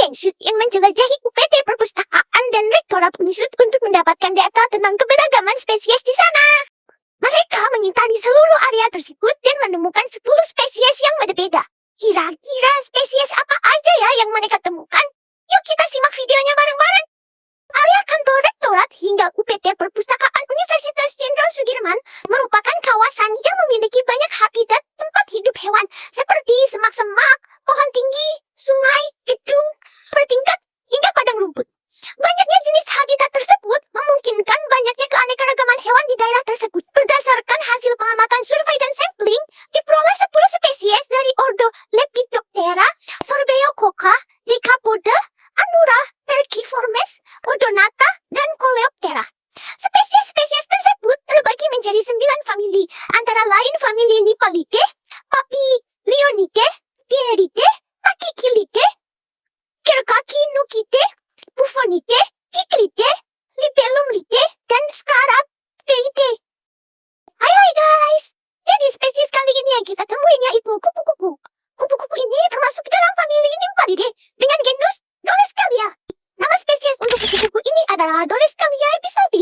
Penshut yang menjelajahi UPT Perpustakaan dan Rektorat Unisud untuk mendapatkan data tentang keberagaman spesies di sana. Mereka mengitari seluruh area tersebut dan menemukan 10 spesies yang berbeda. Kira-kira spesies apa aja ya yang mereka temukan? Yuk kita simak videonya bareng-bareng. Area kantor rektorat hingga UPT Perpustakaan Universitas Jenderal Sudirman merupakan kawasan yang memiliki banyak habitat tempat hidup hewan seperti semak-semak, pohon tinggi, sungai, gedung, bertingkat, hingga padang rumput. Banyaknya jenis habitat tersebut memungkinkan banyaknya keanekaragaman hewan di daerah tersebut. Berdasarkan hasil pengamatan survei dan sampling, diperoleh 10 spesies dari ordo Lepidoptera, Sorbeococa, Decapoda, Anura, Perciformes, Odonata, dan Coleoptera. Spesies-spesies tersebut terbagi menjadi 9 famili, antara lain famili Nipalide, Papilionide, Pieride, Pachycilidae, Cercakinukide, Buffonide, Cichlidae, Libellumlidae, dan Scarabeidae. Hai guys! Jadi spesies kali ini yang kita temuin yaitu kupu-kupu. Kupu-kupu ini termasuk dalam famili Nymphalidae dengan genus Dolescalia. Nama spesies untuk kupu-kupu ini adalah Dolescalia episodi.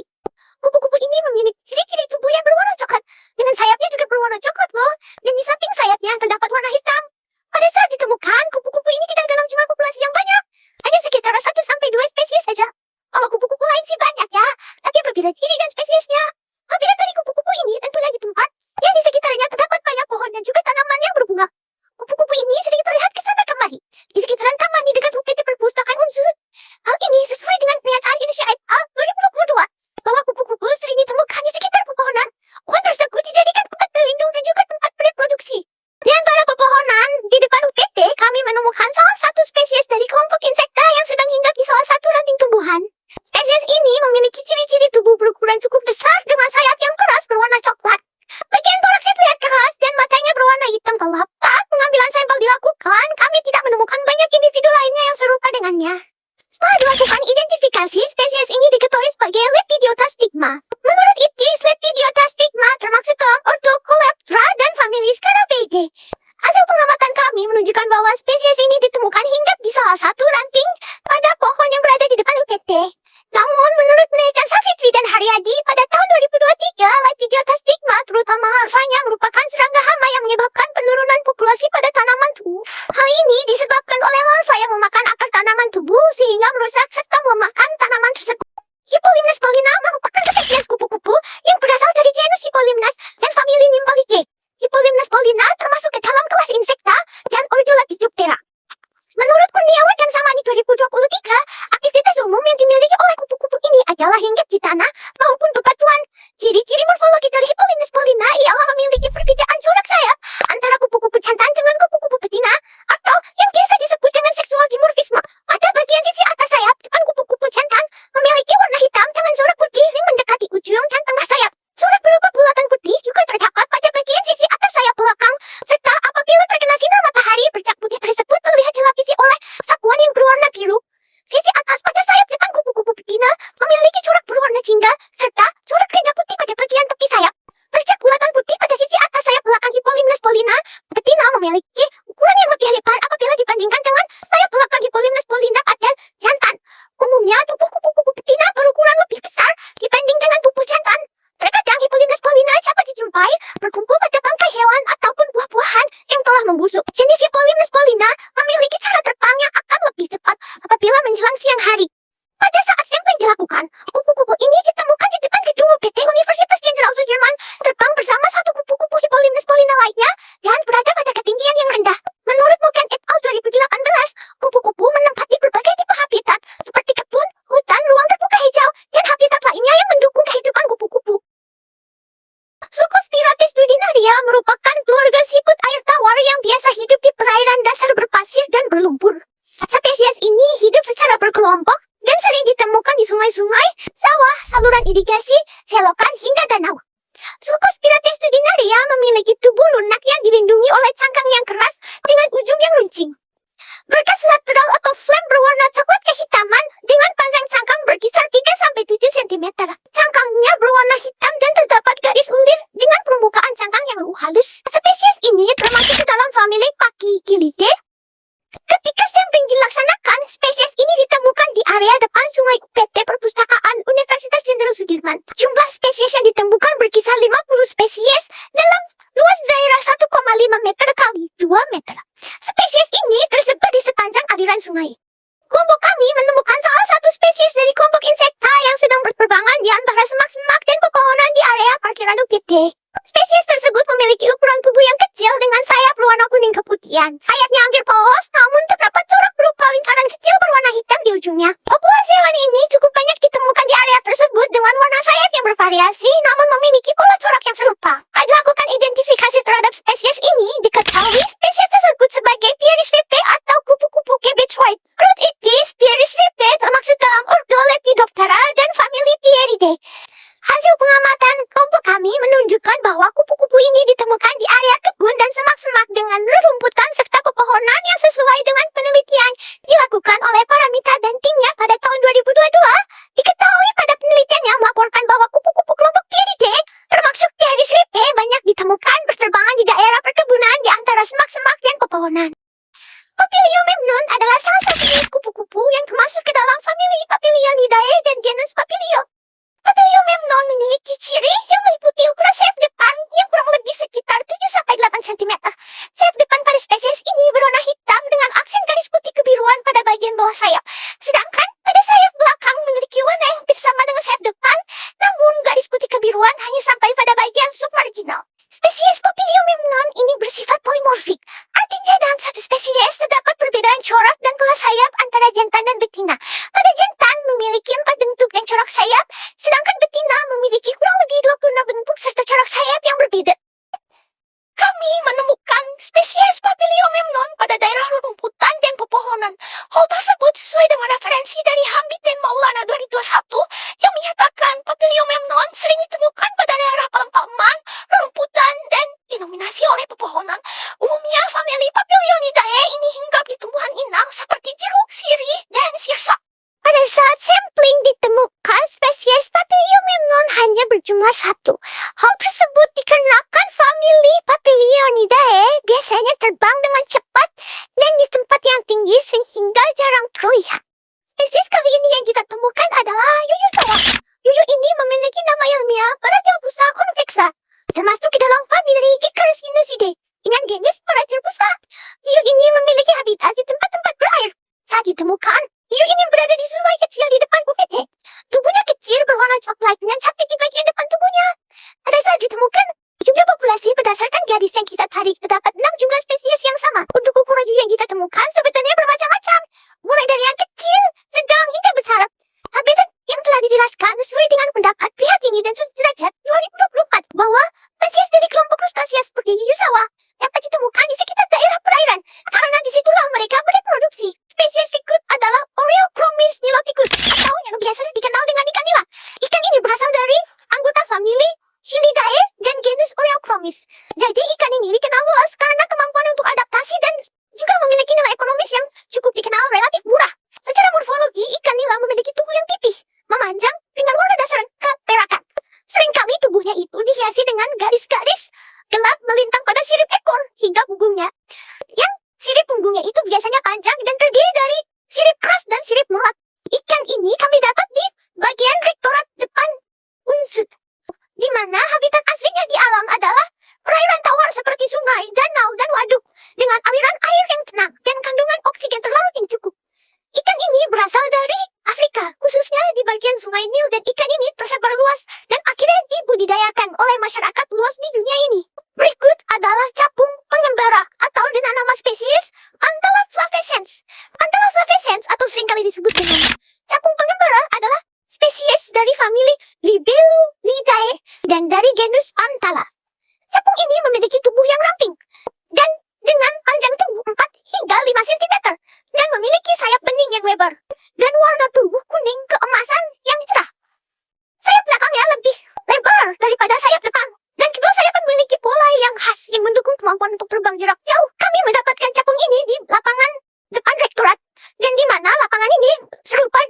Kupu-kupu ini memiliki ciri-ciri tubuh yang berwarna coklat, dengan sayapnya juga berwarna coklat loh, dan di samping sayapnya terdapat warna hitam. Pada saat ditemukan, kupu-kupu ini tidak dalam jumlah populasi yang banyak, hanya sekitar 1-2 spesies saja. Kalau kupu-kupu lain sih banyak ya, tapi berbeda ciri dan spesiesnya. Habitat dari kupu-kupu ini tentunya di tempat yang di sekitarnya terdapat banyak pohon dan juga tanaman yang berbunga. Kupu-kupu ini sering terlihat ke sana kemari, di sekitaran taman di dekat UPT Perpustakaan Unsud. Hal ini sesuai dengan pernyataan Inisiatif A 2022, bahwa kupu-kupu sering ditemukan di sekitar pepohonan. Pohon tersebut dijadikan tempat berlindung dan juga tempat bereproduksi. Di antara pepohonan di depan UPT, kami menemukan salah satu spesies dari kelompok insekta yang sedang hinggap di salah satu ranting tumbuhan. Spesies ini memiliki ciri-ciri tubuh berukuran cukup besar dengan sayap yang keras berwarna coklat. Bagian toraksnya terlihat keras dan matanya berwarna hitam gelap. Saat pengambilan sampel dilakukan, kami tidak menemukan banyak individu lainnya yang serupa dengannya. Setelah dilakukan identifikasi, spesies ini diketahui sebagai Lepidiota stigma. Menurut IPTIS, Lepidiota stigma termasuk dalam ordo Coleoptera dan famili Scarabeidae. Hasil pengamatan kami menunjukkan bahwa spesies ini ditemukan hinggap di salah satu ranting pada pohon yang berada di depan UPT. Namun, menurut penelitian Safitri dan Haryadi, pada tahun 2023, Lepidiota stigma, terutama larvanya, merupakan serangga hama yang menyebabkan penurunan populasi pada tanaman tubuh. Hal ini disebabkan oleh larva yang memakan akar tanaman tubuh sehingga merusak serta melemahkan tanaman tersebut. Hippolymus paulina merupakan spesies kupu-kupu yang berasal dari genus Hippolymus dan famili Nymphalidae. Hippolymus paulina termasuk ke dalam kelas insekta dan ordo Lepidoptera. Menurut kurniawan yang sama di 2023, aktivitas umum yang dimiliki oleh kupu-kupu ini adalah hinggap di tanah maupun bebatuan. Ciri-ciri morfologi dari Hippolymus paulina ialah memiliki perbedaan corak sayap antara kupu-kupu jantan dengan kupu-kupu betina, atau yang biasa disebut dengan seksual dimorfisme. Pada bagian sisi atas sayap, depan kupu-kupu jantan memiliki warna hitam dengan corak putih yang mendekati ujung dan tengah sayap. Corak berupa bulatan putih juga terdapat pada bagian sisi atas sayap belakang, serta apabila terkena sinar matahari, bercak putih tersebut terlihat dilapisi oleh sapuan yang berwarna biru. Sisi atas pada sayap depan kupu-kupu betina memiliki corak berwarna jingga, serta corak ganja putih pada bagian tepi sayap. Bercak bulatan putih pada sisi atas sayap belakang Hippolymus paulina, betina memiliki ukuran yang lebih lebar apabila dibandingkan dengan sayap belakang Hippolymus paulina pada jantan. Umumnya, tubuh kupu-kupu betina berukuran lebih besar dibanding dengan tubuh jantan. Terkadang Hippolymus paulina dapat dijumpai berkumpul pada bangkai hewan ataupun buah-buahan yang telah membusuk. Jenis Hippolymus paulina memiliki cara terbang yang akan lebih cepat apabila menjelang siang hari. Pada saat sampling dilakukan, kupu-kupu ini ditemukan di depan gedung UPT Universitas Jenderal Sudirman, terbang bersama satu kupu-kupu Hippolymus paulina lainnya dan berada pada ketinggian yang rendah. Menurut Morgan et al. 2018, kupu-kupu menempati berbagai tipe habitat seperti kebun, hutan, ruang terbuka hijau, dan habitat lainnya yang mendukung kehidupan kupu-kupu. Suku Spirates dudinaria merupakan keluarga sikut air tawar yang biasa hidup di perairan dasar berpasir dan berlumpur. Spesies ini hidup secara berkelompok dan sering ditemukan di sungai-sungai, sawah, saluran irigasi, selokan, hingga danau. Suku Spirates dudinaria memiliki tubuh lunak yang dilindungi oleh cangkang yang keras dengan ujung yang runcing. Berkas lateral atau flam berwarna coklat kehitaman dengan panjang cangkang berkisar 3-7 cm. Cangkangnya berwarna hitam dan terdapat garis ulir dengan permukaan cangkang yang halus. Spesies ini termasuk ke dalam famili Pachycilidae. Ketika sampling dilaksanakan, spesies Kelompok kami menemukan salah satu spesies dari kelompok insekta yang sedang berterbangan di antara semak-semak dan pepohonan di area parkiran UPT. Spesies tersebut memiliki ukuran tubuh yang kecil dengan sayap berwarna kuning keputihan. Sayapnya hampir polos, namun terdapat corak berupa lingkaran kecil berwarna hitam di ujungnya. Populasi hewan ini cukup banyak ditemukan di area tersebut dengan warna sayap yang bervariasi, namun memiliki pola corak yang serupa. Saat dilakukan identifikasi terhadap spesies ini, diketahui spesies tersebut sebagai Pieris ripae atau kupu-kupu cabbage white. Crude ipis Pieris ripae termasuk dalam ordo Lepidoptera dan famili Pieridae. Hasil pengamatan kelompok kami menunjukkan bahwa kupu-kupu ini ditemukan di area kebun dan semak-semak dengan rerumputan serta pepohonan yang sesuai dengan penelitian dilakukan oleh Paramita dan timnya pada tahun 2022. Diketahui pada penelitiannya melaporkan bahwa kupu-kupu kelompok Pieridae, termasuk Pieris ripae, banyak ditemukan berterbangan di daerah perkebunan di antara semak-semak dan pepohonan. Papiliomemnon adalah salah satu jenis kupu-kupu yang termasuk ke dalam famili Papilionidae dan genus Papilio. Papiliomemnon memiliki ciri yang meliputi ukuran sayap depan yang kurang lebih sekitar 7-8 cm. Sayap depan pada spesies ini berwarna hitam dengan aksen garis putih kebiruan pada bagian bawah sayap. Sedangkan pada sayap belakang memiliki warna yang hampir sama dengan sayap depan, namun garis putih kebiruan hanya sampai pada bagian submarginal. Spesies Papiliomemnon ini bersifat polimorfik. Artinya dalam satu spesies terdapat perbedaan corak dan pola sayap antara jantan dan betina. Pada jantan memiliki 4 bentuk dan corak sayap, sedangkan betina memiliki kurang lebih 26 bentuk serta corak sayap yang berbeda. Kami menemukan spesies Papiliomemnon pada daerah rerumputan dan pepohonan. Hal tersebut sesuai dengan referensi dari Hamid dan Maulana 2021 yang menyatakan Papiliomemnon sering ditemukan pada daerah palem-paleman, rerumputan, dan dinominasi oleh pepohonan. Umumnya famili Papilionidae ini hinggap di tumbuhan inang seperti jeruk, sirih, dan siasat. Pada saat sampling ditemukan spesies Papiliomemnon hanya berjumlah 1. Hal tersebut dikarenakan famili Papilionidae biasanya terbang dengan cepat dan di tempat yang tinggi sehingga jarang terlihat. Spesies kali ini yang kita temukan adalah yuyu sawah. Yuyu ini memiliki nama ilmiah Parathylpusa convexa, termasuk ke dalam famili Gecarcinicidae dengan genus Parathylpusa. Yuyu ini memiliki habitat di tempat-tempat berair. Saat ditemukan, hiu ini berada di sungai kecil di depan UPT. Tubuhnya kecil berwarna coklat dengan sapit di bagian depan tubuhnya. Pada saat ditemukan, jumlah populasi berdasarkan garis yang kita tarik terdapat 6 jumlah spesies yang sama. Untuk ukuran hiu yang kita temukan sebetulnya bermacam-macam, mulai dari yang kecil, sedang hingga besar. Habitat yang telah dijelaskan sesuai dengan pendapat Prihatini dan Sudrajat 2024 bahwa spesies dari kelompok krustasiat seperti hiu sawah dapat ditemukan di sekitar daerah perairan karena disitulah mereka bereproduksi. Spesies berikut adalah Oreochromis niloticus atau yang biasa dikenal dengan ikan nila. Ikan ini berasal dari anggota famili Chilidae dan genus Oreochromis. Jadi ikan ini dikenal luas karena kemampuan untuk adaptasi dan juga memiliki nilai ekonomis yang cukup dikenal relatif murah. Secara morfologi, ikan nila memiliki tubuh yang pipih, memanjang dengan warna dasar keperakan. Seringkali tubuhnya itu dihiasi dengan garis-garis gelap melintang pada sirip ekor hingga punggungnya. Yang sirip punggungnya itu biasanya panjang dan terdiri dari sirip keras dan sirip melat. Ikan ini kami dapat di bagian rektorat depan unsur, di mana habitat aslinya di alam adalah perairan tawar seperti sungai, danau, dan waduk dengan aliran air yang tenang dan kandungan oksigen terlarut yang cukup. Ikan ini berasal dari Afrika, khususnya di bagian sungai Nil, dan ikan ini tersebar luas dan akhirnya dibudidayakan oleh masyarakat luas di dunia ini. Berikut adalah capung pengembara atau dengan nama spesies Antala flavescens. Antala flavescens atau seringkali disebut dengan capung pengembara adalah spesies dari famili Libellulidae dan dari genus Antala. Capung ini memiliki tubuh yang ramping dan dengan panjang tubuh 4 hingga 5 cm dan memiliki sayap bening yang lebar dan warna tubuh kuning keemasan yang cerah. Sayap belakangnya lebih lebar daripada sayap depan dan kedua sayap memiliki pola yang khas yang mendukung kemampuan untuk terbang jarak jauh. Kami mendapatkan capung ini di lapangan depan rektorat dan di mana lapangan ini serupa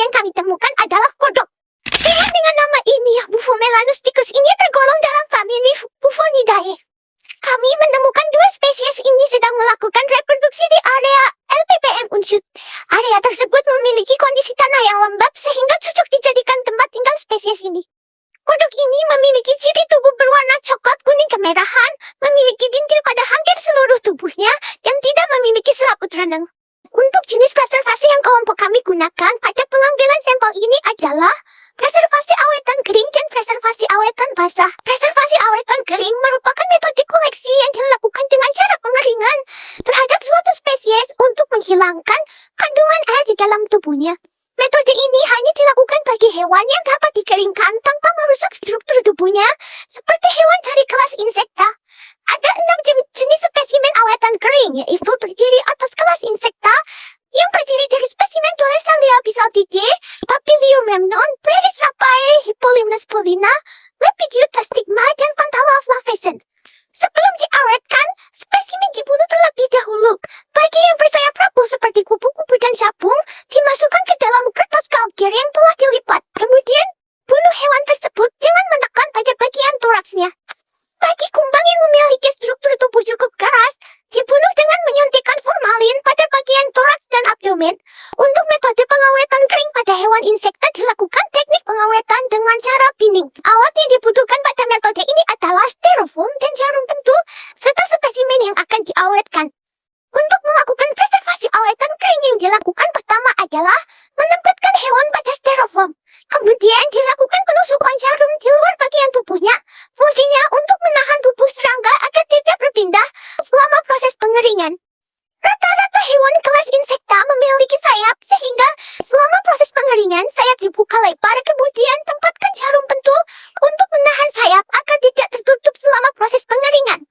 yang kami temukan adalah kodok. Hewan dengan nama ilmiah Buphomelanusticus ini tergolong dalam famili Buphonidae. Kami menemukan dua spesies ini sedang melakukan reproduksi di area LPPM Unsud. Area tersebut memiliki kondisi tanah yang lembab sehingga cocok dijadikan tempat tinggal spesies ini. Kodok ini memiliki ciri tubuh berwarna coklat kuning kemerahan, memiliki bintil pada hampir seluruh tubuhnya, dan tidak memiliki selaput renang. Untuk jenis preservasi yang kelompok kami gunakan pada pengambilan sampel ini adalah preservasi awetan kering dan preservasi awetan basah. Preservasi awetan kering merupakan metode koleksi yang dilakukan dengan cara pengeringan terhadap suatu spesies untuk menghilangkan kandungan air di dalam tubuhnya. Metode ini hanya dilakukan bagi hewan yang dapat dikeringkan tanpa merusak struktur tubuhnya, seperti hewan dari kelas insekta. Ada 6 jenis spesimen awetan kering, yaitu terdiri atas kelas insekta, yang terdiri dari spesimen Dolisalia bisaltije, Papiliomemnon, Pleris rapae, Hippolymus paulina, Lepidiota stigma, dan Pantala flavescens. Sebelum diawetkan, spesimen dibunuh terlebih dahulu. Bagi yang bersayap rapuh seperti kupu-kupu dan sabung, dimasukkan ke dalam kertas kalkir yang telah dilipat. Kemudian, bunuh hewan tersebut, jangan menekan pada bagian toraksnya. Bagi kumbang yang memiliki struktur tubuh cukup keras, dibunuh dengan menyuntikkan formalin pada bagian toraks dan abdomen. Untuk metode pengawetan kering pada hewan insekta dilakukan teknik pengawetan dengan cara pinning. Alat yang dibutuhkan pada metode ini adalah styrofoam dan jarum pentul, serta spesimen yang akan diawetkan. Untuk melakukan preservasi awetan kering yang dilakukan pertama adalah menempatkan hewan pada styrofoam. Kemudian dilakukan penusukan jarum di luar bagian tubuhnya. Fungsinya untuk menahan tubuh serangga agar tidak berpindah selama proses pengeringan. Rata-rata hewan kelas insekta memiliki sayap sehingga selama proses pengeringan sayap dibuka lebar, kemudian tempatkan jarum pentul untuk menahan sayap agar tidak tertutup selama proses pengeringan.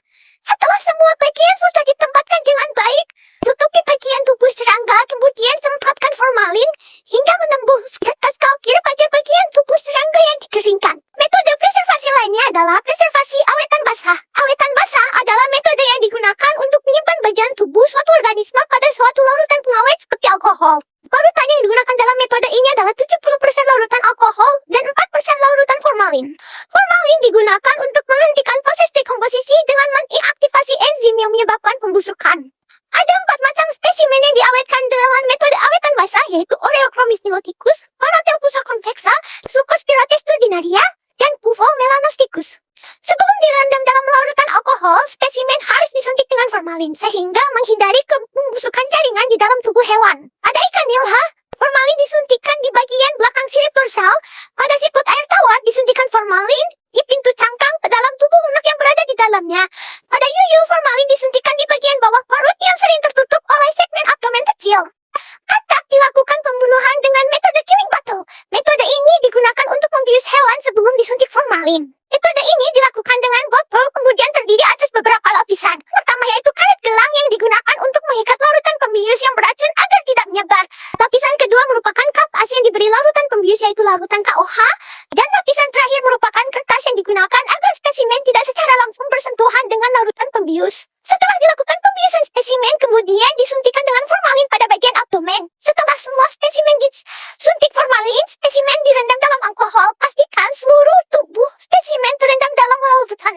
Setelah semua bagian sudah ditempatkan dengan baik, tutupi bagian tubuh serangga, kemudian semprotkan formalin hingga menembus kertas kalkir pada bagian tubuh serangga yang dikeringkan. Metode preservasi lainnya adalah preservasi awetan basah. Awetan basah adalah metode yang digunakan untuk menyimpan bagian tubuh suatu organisme pada suatu larutan pengawet seperti alkohol. Larutan yang digunakan dalam metode ini adalah 70% larutan alkohol dan 4% larutan formalin. Formalin digunakan untuk menghentikan proses dekomposisi dengan mengaktifasi enzim yang menyebabkan pembusukan. Ada 4 macam spesimen yang diawetkan dengan metode awetan basah, yaitu Oreochromis niloticus, Paratelpusa convexa, Sucospirates studinaria, dan Buphomelanusticus. Sebelum direndam dalam larutan alkohol, spesimen harus disuntik dengan formalin sehingga menghindari pembusukan jaringan di dalam tubuh hewan. Pada ikan nilha, formalin disuntikkan di bagian belakang sirip dorsal. Pada siput air tawar disuntikkan formalin di pintu cangkang ke dalam tubuh lunak yang berada di dalamnya. Pada yuyu, formalin disuntikkan di bagian bawah perut yang sering tertutup oleh segmen abdomen kecil. Katak dilakukan pembunuhan dengan metode killing bottle. Metode ini digunakan untuk membius hewan sebelum disuntik formalin. Metode ini dilakukan dengan botol, kemudian terdiri atas beberapa lapisan. Pertama yaitu karet gelang yang digunakan untuk mengikat larutan pembius yang beracun agar tidak menyebar. Lapisan kedua merupakan kapas yang diberi larutan pembius yaitu larutan KOH. Dan lapisan terakhir merupakan kertas yang digunakan agar spesimen tidak secara langsung bersentuhan dengan larutan pembius. Setelah dilakukan pembiusan spesimen, kemudian disuntikkan dengan formalin pada bagian abdomen. Setelah semua spesimen disuntik formalin, spesimen direndam dalam alkohol. Pastikan seluruh tubuh spesimen terendam dalam larutan